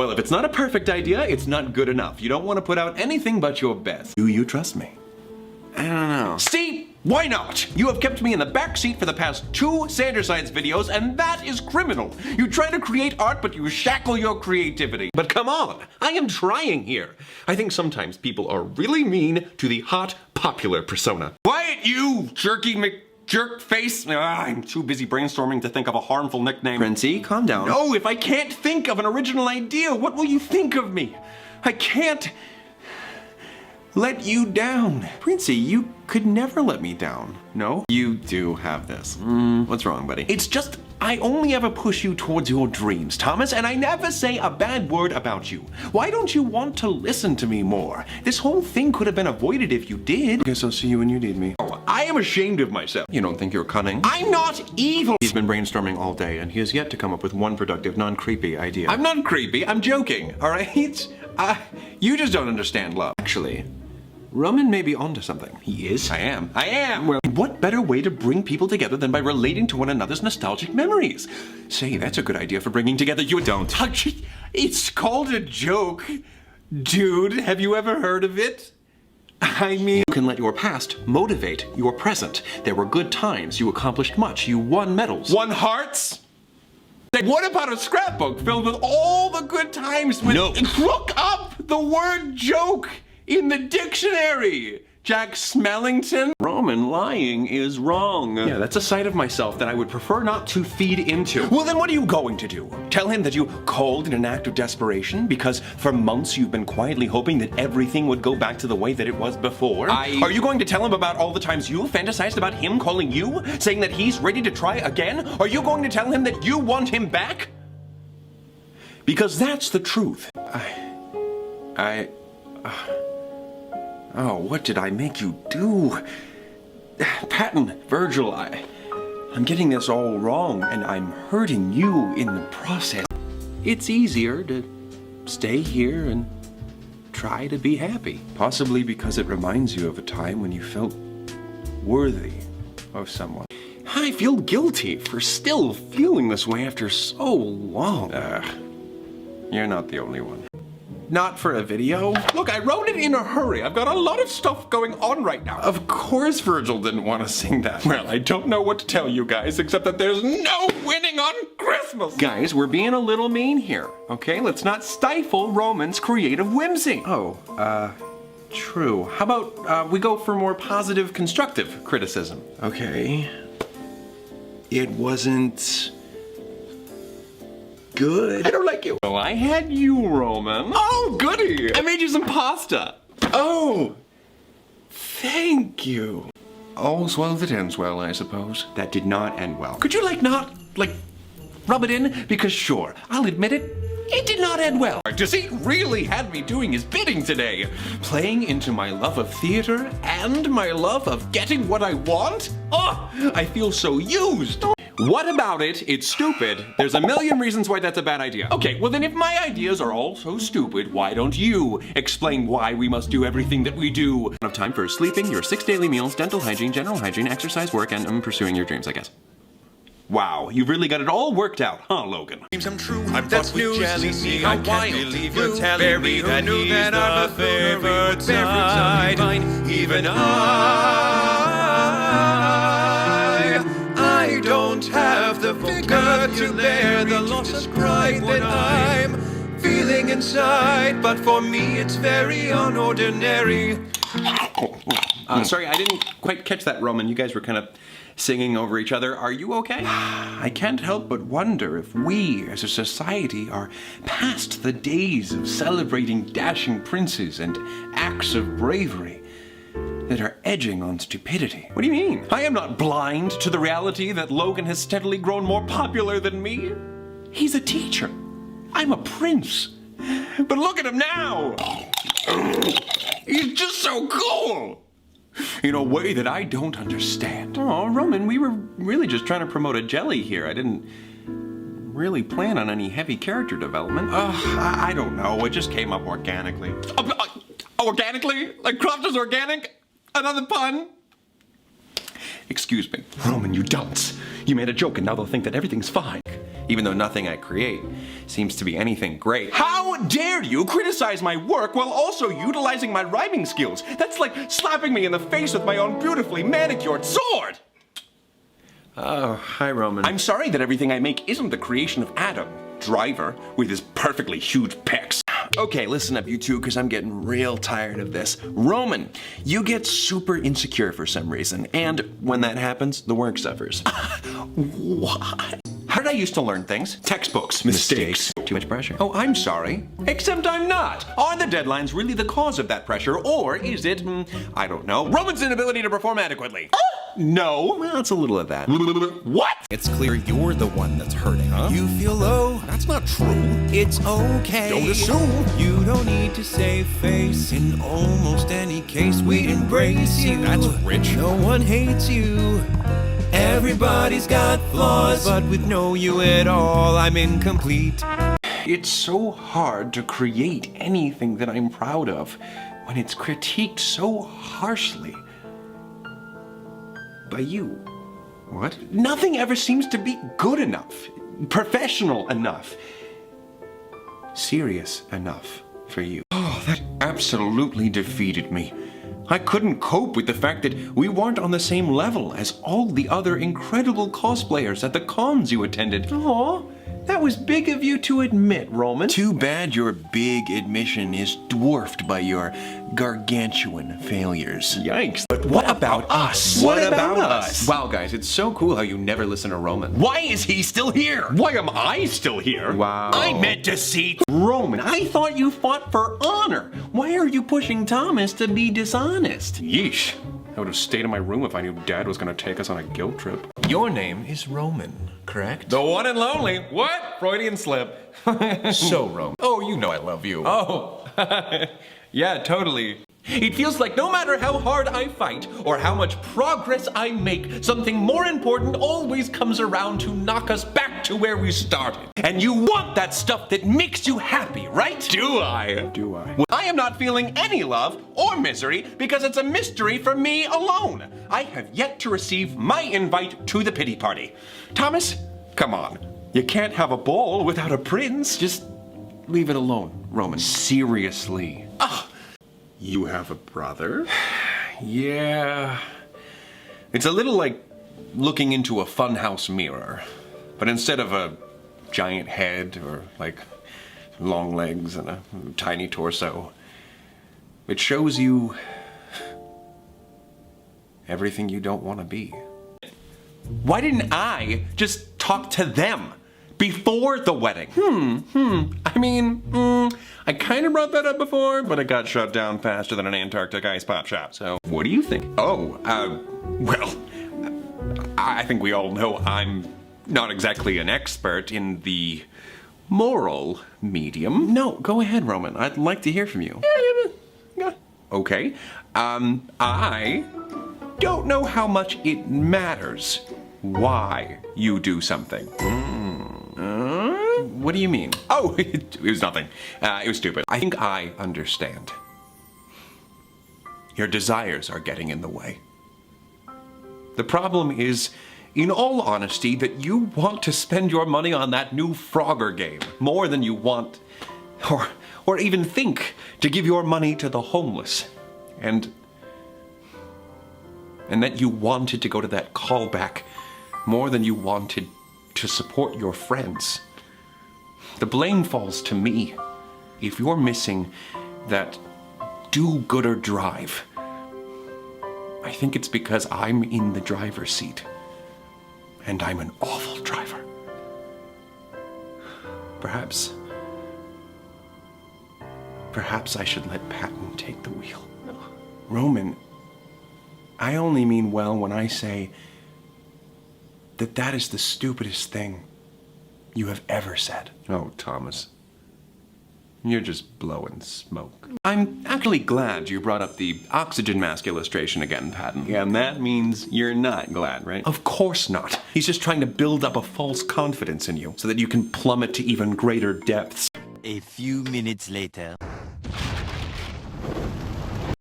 Well, if it's not a perfect idea, it's not good enough. You don't want to put out anything but your best. Do you trust me? I don't know. See? Why not? You have kept me in the back seat for the past 2 Sandersides videos, and that is criminal. You try to create art, but you shackle your creativity. But come on, I am trying here. I think sometimes people are really mean to the hot, popular persona. Quiet, you jerky jerk face. I'm too busy brainstorming to think of a harmful nickname. Princey, calm down. No, if I can't think of an original idea, what will you think of me? I can't let you down. Princey, you could never let me down. No? You do have this. What's wrong, buddy? It's just, I only ever push you towards your dreams, Thomas, and I never say a bad word about you. Why don't you want to listen to me more? This whole thing could have been avoided if you did. Guess I'll see you when you need me. Oh, I am ashamed of myself. You don't think you're cunning? I'm not evil. He's been brainstorming all day, and he has yet to come up with one productive, non-creepy idea. I'm not creepy, I'm joking, all right? You just don't understand love. Actually, Roman may be onto something. He is? I am. Well, what better way to bring people together than by relating to one another's nostalgic memories? Say, that's a good idea for bringing together you. Don't. It's called a joke. Dude, have you ever heard of it? I mean... You can let your past motivate your present. There were good times. You accomplished much. You won medals. Won hearts? What about a scrapbook filled with all the good times when... No. Look up the word joke in the dictionary! Jack Smellington? Roman, lying is wrong. Yeah, that's a side of myself that I would prefer not to feed into. Well, then what are you going to do? Tell him that you called in an act of desperation because for months you've been quietly hoping that everything would go back to the way that it was before? Are you going to tell him about all the times you fantasized about him calling you, saying that he's ready to try again? Are you going to tell him that you want him back? Because that's the truth. Oh, what did I make you do? Patton, Virgil, I'm getting this all wrong, and I'm hurting you in the process. It's easier to stay here and try to be happy. Possibly because it reminds you of a time when you felt worthy of someone. I feel guilty for still feeling this way after so long. You're not the only one. Not for a video? Look, I wrote it in a hurry. I've got a lot of stuff going on right now. Of course Virgil didn't want to sing that. Well, I don't know what to tell you guys, except that there's no winning on Christmas. Guys, we're being a little mean here, okay? Let's not stifle Roman's creative whimsy. Oh, true. How about we go for more positive, constructive criticism? Okay. It wasn't good. I don't like you. Well, I had you, Roman. Oh, goody! I made you some pasta. Oh, thank you. All's well that ends well, I suppose. That did not end well. Could you not rub it in? Because sure, I'll admit it, it did not end well. Deceit really had me doing his bidding today. Playing into my love of theater and my love of getting what I want? Oh, I feel so used. What about it? It's stupid. There's a million reasons why that's a bad idea. Okay, well then if my ideas are all so stupid, why don't you explain why we must do everything that we do? Enough time for sleeping, your 6 daily meals, dental hygiene, general hygiene, exercise, work, and pursuing your dreams, I guess. Wow, you've really got it all worked out, huh, Logan? Dreams come true. That's news. See how wild believe you're telling me that knew that I'm the favorite side. Even I don't have the vocabulary to describe what I'm feeling inside, but for me it's very unordinary. Sorry, I didn't quite catch that, Roman. You guys were kind of singing over each other. Are you okay? I can't help but wonder if we, as a society, are past the days of celebrating dashing princes and acts of bravery that are edging on stupidity. What do you mean? I am not blind to the reality that Logan has steadily grown more popular than me. He's a teacher. I'm a prince. But look at him now! He's just so cool! In a way that I don't understand. Oh, Roman, we were really just trying to promote a jelly here. I didn't really plan on any heavy character development. I don't know. It just came up organically. Organically? Like craft is organic? Another pun? Excuse me. Roman, you dunce. You made a joke and now they'll think that everything's fine. even though nothing I create seems to be anything great. How dare you criticize my work while also utilizing my rhyming skills? That's like slapping me in the face with my own beautifully manicured sword! Oh, hi, Roman. I'm sorry that everything I make isn't the creation of Adam, Driver, with his perfectly huge pecs. Okay, listen up, you two, because I'm getting real tired of this. Roman, you get super insecure for some reason, and when that happens, the work suffers. What? How did I used to learn things? Textbooks. Mistakes. Too much pressure. Oh, I'm sorry. Except I'm not. Are the deadlines really the cause of that pressure, or is it, I don't know, Roman's inability to perform adequately? No. Well, it's a little of that. What? It's clear you're the one that's hurting. Huh? You feel low. That's not true. It's okay. Don't assume. You don't need to save face. In almost any case, we'd embrace you. That's rich. No one hates you. Everybody's got flaws, but with no you at all, I'm incomplete. It's so hard to create anything that I'm proud of when it's critiqued so harshly by you. What? Nothing ever seems to be good enough, professional enough, serious enough for you. Oh, that absolutely defeated me. I couldn't cope with the fact that we weren't on the same level as all the other incredible cosplayers at the cons you attended. Aw, that was big of you to admit, Roman. Too bad your big admission is dwarfed by your gargantuan failures. Yikes. But what about us? What about us? Wow, guys, it's so cool how you never listen to Roman. Why is he still here? Why am I still here? Wow. I meant deceit. Roman, I thought you fought for honor. Why are you pushing Thomas to be dishonest? Yeesh. I would have stayed in my room if I knew Dad was going to take us on a guilt trip. Your name is Roman, correct? The one and lonely. What? Freudian slip. So, Roman. Oh, you know I love you. Oh, yeah, totally. It feels like no matter how hard I fight or how much progress I make, something more important always comes around to knock us back to where we started. And you want that stuff that makes you happy, right? Do I? Do I? Well, I am not feeling any love or misery because it's a mystery for me alone. I have yet to receive my invite to the pity party. Thomas, come on. You can't have a ball without a prince. Just leave it alone, Roman. Seriously. Ah. You have a brother? Yeah. It's a little like looking into a funhouse mirror. But instead of a giant head or like long legs and a tiny torso, it shows you everything you don't want to be. Why didn't I just talk to them before the wedding? I mean, I kind of brought that up before, but it got shut down faster than an Antarctic ice pop shop. So, what do you think? Oh, well, I think we all know I'm not exactly an expert in the moral medium. No, go ahead, Roman. I'd like to hear from you. Okay. I don't know how much it matters why you do something. What do you mean? Oh, it was nothing. It was stupid. I think I understand. Your desires are getting in the way. The problem is, in all honesty, that you want to spend your money on that new Frogger game more than you want, or even think, to give your money to the homeless. And that you wanted to go to that callback more than you wanted to support your friends. The blame falls to me. If you're missing that do-gooder drive, I think it's because I'm in the driver's seat. And I'm an awful driver. Perhaps I should let Patton take the wheel. Roman, I only mean well when I say that is the stupidest thing you have ever said. Oh, Thomas. You're just blowing smoke. I'm actually glad you brought up the oxygen mask illustration again, Patton. Yeah, and that means you're not glad, right? Of course not. He's just trying to build up a false confidence in you so that you can plummet to even greater depths. A few minutes later.